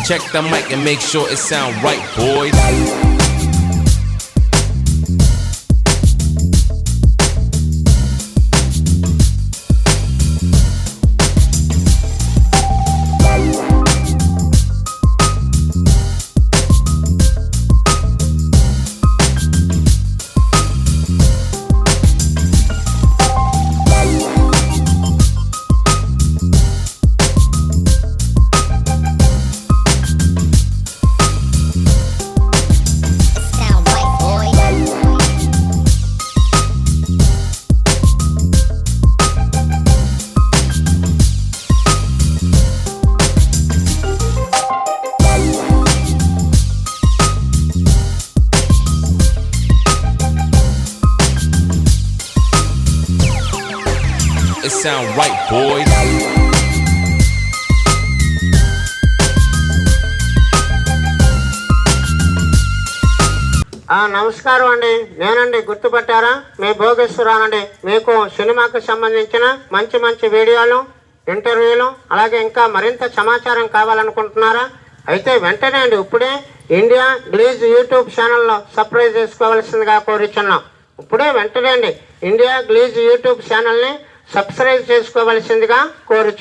Check the mic and make sure it sound right, boys. It sound right, boys. నమస్కారం అండి, నేనండి, గుర్తుపట్టారా? మీ భోగేశ్వరానండి. మీకు సినిమాకు సంబంధించిన మంచి మంచి వీడియోలు, ఇంటర్వ్యూలు, అలాగే ఇంకా మరింత సమాచారం కావాలనుకుంటున్నారా? అయితే వెంటనే అండి ఇప్పుడే ఇండియా గ్లిట్జ్ యూట్యూబ్ ఛానల్లో సబ్స్క్రైబ్ చేసుకోవాల్సిందిగా కోరుచున్నాం. ఇప్పుడే వెంటనే అండి ఇండియా గ్లిట్జ్ యూట్యూబ్ ఛానల్ని సబ్స్క్రైబ్ చేసుకోవాల్సిందిగా కోరుచున్నాం.